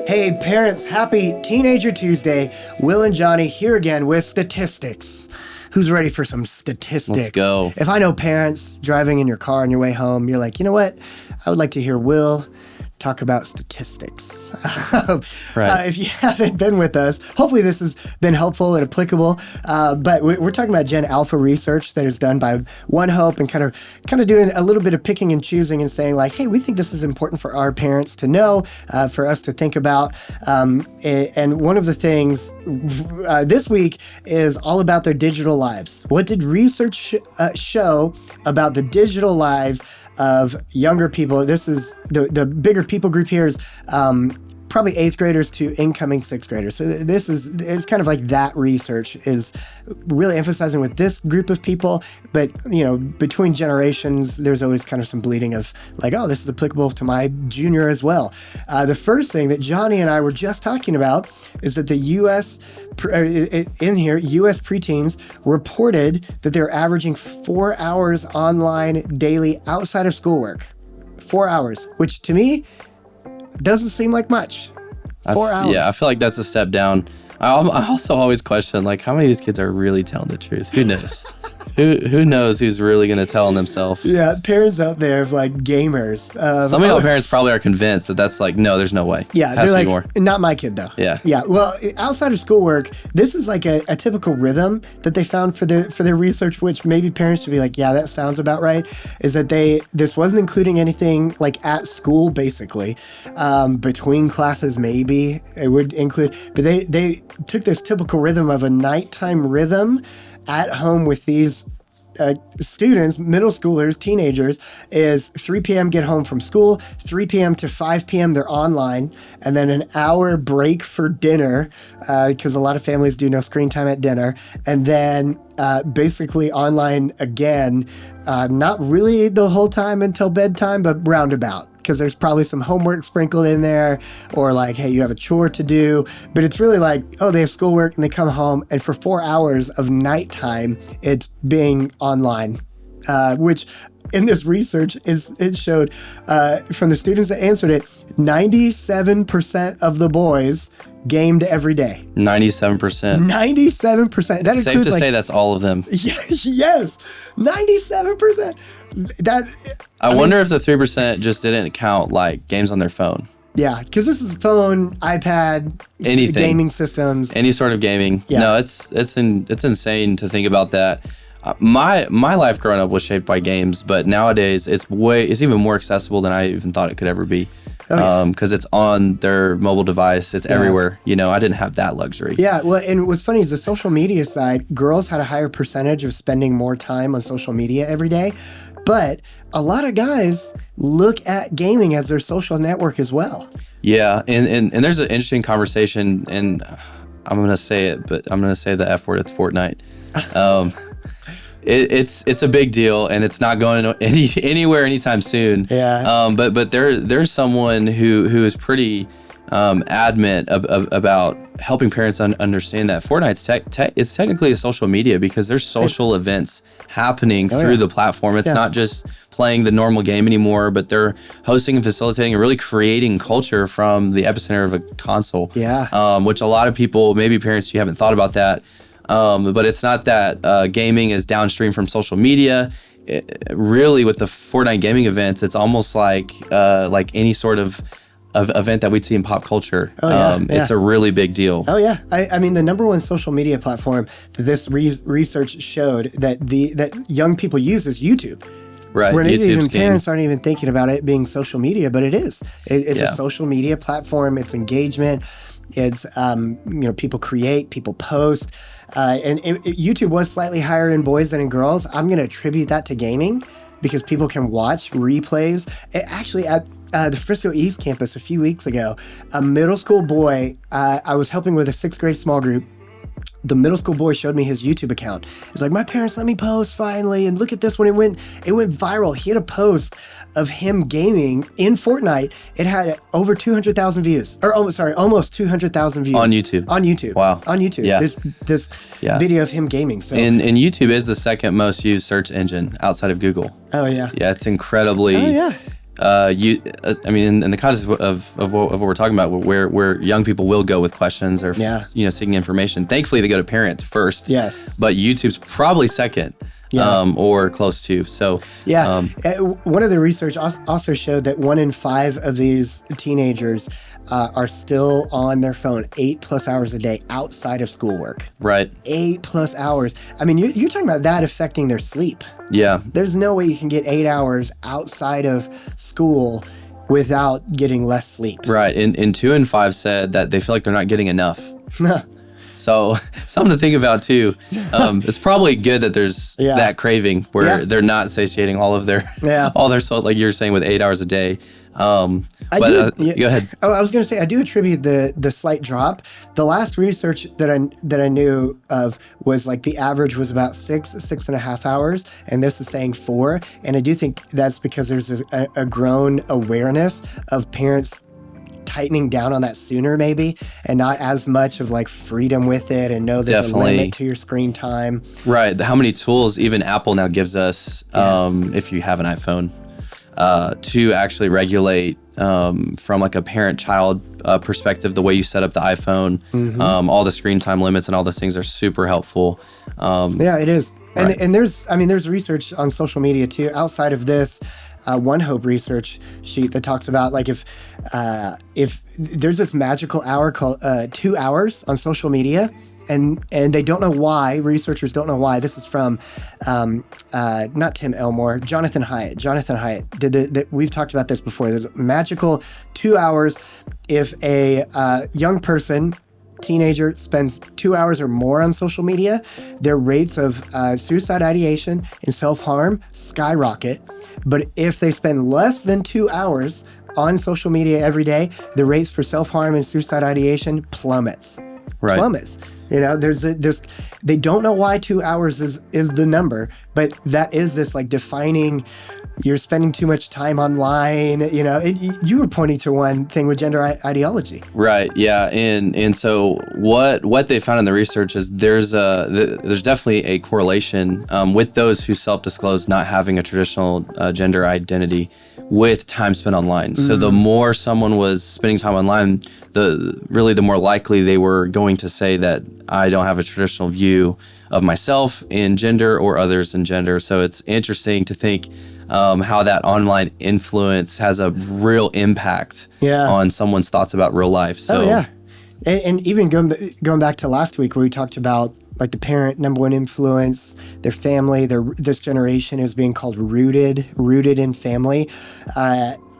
Hey parents, happy Teenager Tuesday. Will and Johnny here again with statistics. Who's ready for some statistics? Let's go. If I know parents driving in your car on your way home, you're like, you know what? I would like to hear Will talk about statistics. Right. If you haven't been with us, hopefully this has been helpful and applicable. But we're talking about Gen Alpha research that is done by One Hope and kind of doing a little bit of picking and choosing and saying like, hey, we think this is important for our parents to know, for us to think about. And one of the things this week is all about their digital lives. What did research show about the digital lives of younger people? This is the bigger people group here is probably 8th graders to incoming 6th graders. So it's kind of like that research is really emphasizing with this group of people, but you know, between generations, there's always kind of some bleeding of like, oh, this is applicable to my junior as well. The first thing that Johnny and I were just talking about is that the U.S. U.S. preteens reported that they're averaging 4 hours online daily outside of schoolwork. 4 hours, which to me doesn't seem like much. 4 hours. Yeah, I feel like that's a step down. I also always question, like, how many of these kids are really telling the truth? Who knows? Who knows who's really going to tell on themselves? Yeah, parents out there of like gamers. Some of y'all parents probably are convinced that that's like, no, there's no way. Yeah, Has they're to be like, more. not my kid though. Yeah. Yeah. Well, outside of schoolwork, this is like a typical rhythm that they found for their research, which maybe parents should be like, yeah, that sounds about right. Is that this wasn't including anything like at school, basically. Between classes, maybe it would include, but they took this typical rhythm of a nighttime rhythm at home with these students, middle schoolers, teenagers, is 3 p.m. get home from school, 3 p.m. to 5 p.m. they're online, and then an hour break for dinner, because a lot of families do no screen time at dinner, and then basically online again, not really the whole time until bedtime, but roundabout. Because there's probably some homework sprinkled in there, or like, hey, you have a chore to do. But it's really like, oh, they have schoolwork and they come home, and for 4 hours of nighttime, it's being online, which in this research it showed from the students that answered it, 97% of the boys gamed every day. 97%. 97%. That It's safe to say that's all of them. Yes, 97%. I wonder if the 3% just didn't count like games on their phone. Yeah, because this is phone, iPad, Anything. Gaming systems. Any sort of gaming. Yeah. No, it's insane to think about that. My life growing up was shaped by games, but nowadays it's even more accessible than I even thought it could ever be. Because it's on their mobile device. It's everywhere. You know, I didn't have that luxury. Yeah, well, and what's funny is the social media side, girls had a higher percentage of spending more time on social media every day, but a lot of guys look at gaming as their social network as well. Yeah, and there's an interesting conversation, and I'm going to say it, but I'm going to say the F word, it's Fortnite. It's a big deal, and it's not going anywhere anytime soon. Yeah. But there's someone who is pretty adamant about helping parents understand that Fortnite's it's technically a social media because there's social events happening through the platform. It's not just playing the normal game anymore, but they're hosting and facilitating and really creating culture from the epicenter of a console. Yeah. Which a lot of people, maybe parents, you haven't thought about that. But it's not that gaming is downstream from social media. Really, with the Fortnite gaming events, it's almost like any sort of event that we'd see in pop culture. It's a really big deal. Oh yeah, I mean the number one social media platform that this research showed that young people use is YouTube. Right, where YouTube's even king. parents aren't even thinking about it being social media, but it is. It's a social media platform. It's engagement. It's people create, people post, and YouTube was slightly higher in boys than in girls. I'm going to attribute that to gaming because people can watch replays. Actually, at the Frisco East campus a few weeks ago, a middle school boy, I was helping with a 6th grade small group. The middle school boy showed me his YouTube account. He's like, my parents let me post finally, and look at this one. It went viral. He had a post of him gaming in Fortnite. It had over 200,000 views, or almost 200,000 views on YouTube. On YouTube. Wow. On YouTube. Yeah. This video of him gaming. So and YouTube is the second most used search engine outside of Google. Oh yeah. Yeah, it's incredibly. Oh yeah. I mean, in the context of what we're talking about, where young people will go with questions or seeking information. Thankfully, they go to parents first. Yes. But YouTube's probably second. Or close to. So one of the research also showed that 1 in 5 of these teenagers are still on their phone 8+ hours a day outside of schoolwork. Right. 8+ hours. I mean, you're talking about that affecting their sleep. Yeah. There's no way you can get 8 hours outside of school without getting less sleep. Right. And 2 in 5 said that they feel like they're not getting enough. So something to think about too. It's probably good that there's that craving where they're not satiating all of their soul, like you were saying, with 8 hours a day. Go ahead. Oh, I was going to say I do attribute the slight drop. The last research that I knew of was like the average was about 6.5 hours, and this is saying 4. And I do think that's because there's a grown awareness of parents tightening down on that sooner maybe, and not as much of like freedom with it, and know there's a limit to your screen time. Right. How many tools even Apple now gives us, if you have an iPhone, to actually regulate from like a parent-child perspective, the way you set up the iPhone, all the screen time limits and all those things are super helpful. It is. And there's research on social media too, outside of this One Hope research sheet that talks about like if there's this magical hour called 2 hours on social media, and they don't know why, researchers don't know why. This is from not Tim Elmore, Jonathan Haidt. Jonathan Haidt we've talked about this before. There's a magical 2 hours if a young person, teenager, spends 2 hours or more on social media, their rates of suicide ideation and self-harm skyrocket. But if they spend less than 2 hours on social media every day, the rates for self-harm and suicide ideation plummets. Right. Plummets. You know, they don't know why 2 hours is the number, but that is this like defining, you're spending too much time online. You know, you were pointing to one thing with gender ideology. Right. Yeah. And so what they found in the research is there's definitely a correlation with those who self-disclose not having a traditional gender identity with time spent online. So the more someone was spending time online, the more likely they were going to say that I don't have a traditional view of myself in gender or others in gender. So it's interesting to think how that online influence has a real impact on someone's thoughts about real life. So, and even going back to last week where we talked about like the parent number one influence, their family, this generation is being called rooted in family.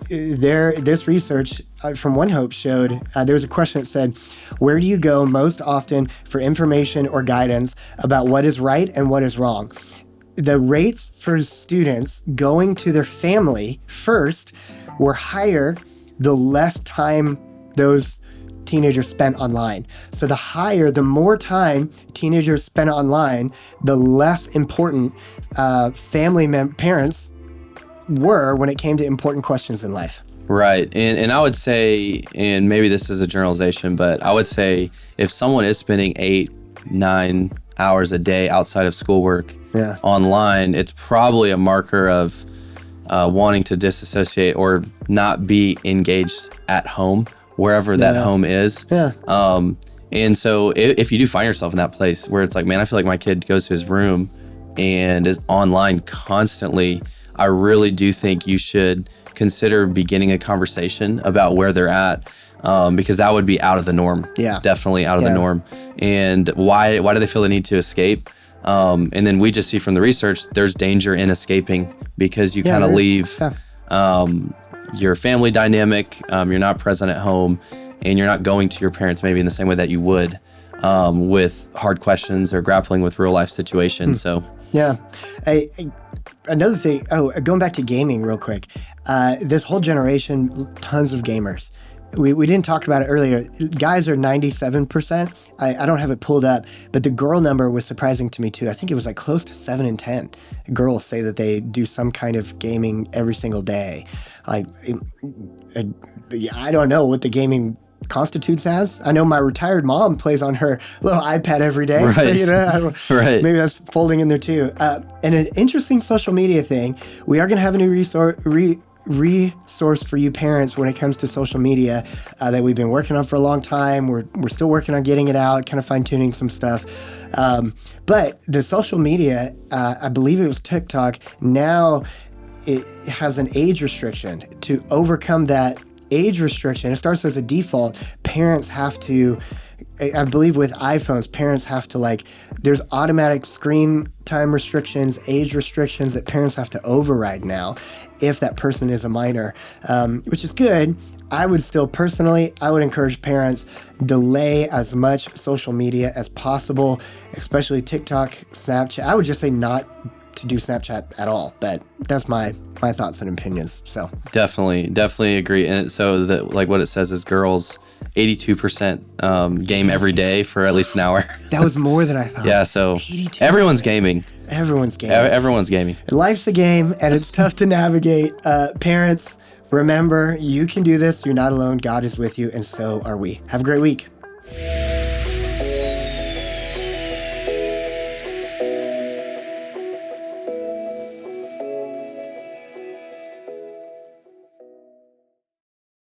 This research from One Hope showed there was a question that said, where do you go most often for information or guidance about what is right and what is wrong? The rates for students going to their family first were higher the less time those teenagers spent online. So the more time teenagers spent online, the less important parents were when it came to important questions in life. Right. And I would say, and maybe this is a generalization, but I would say if someone is spending 8-9 hours a day outside of schoolwork online, it's probably a marker of wanting to disassociate or not be engaged at home, wherever that home is. And so if you do find yourself in that place where it's like, man, I feel like my kid goes to his room and is online constantly, I really do think you should consider beginning a conversation about where they're at, because that would be out of the norm. Definitely out of the norm. And why do they feel the need to escape? And then we just see from the research, there's danger in escaping because you kind of leave your family dynamic, you're not present at home, and you're not going to your parents maybe in the same way that you would with hard questions or grappling with real life situations. So another thing, going back to gaming real quick, this whole generation, tons of gamers. We didn't talk about it earlier. Guys are 97%. I don't have it pulled up, but the girl number was surprising to me too. I think it was like close to 7 in 10. Girls say that they do some kind of gaming every single day. Like, I don't know what the gaming constitutes as. I know my retired mom plays on her little iPad every day. Right. So, maybe that's folding in there too. And an interesting social media thing, we are going to have a new resource for you parents when it comes to social media that we've been working on for a long time. We're still working on getting it out, kind of fine-tuning some stuff. But the social media, I believe it was TikTok, now it has an age restriction. To overcome that age restriction, it starts as a default. Parents have to, I believe with iPhones, parents have to there's automatic screen time restrictions, age restrictions that parents have to override now if that person is a minor, which is good. I would still personally, I would encourage parents, delay as much social media as possible, especially TikTok, Snapchat. I would just say not to do Snapchat at all, but that's my thoughts and opinions. So definitely agree. And so that what it says is girls 82% game every day for at least an hour. That was more than I thought. Yeah, so 82%. Everyone's gaming. Everyone's gaming. Life's a game, and it's tough to navigate. Parents, remember, you can do this. You're not alone. God is with you, and so are we. Have a great week.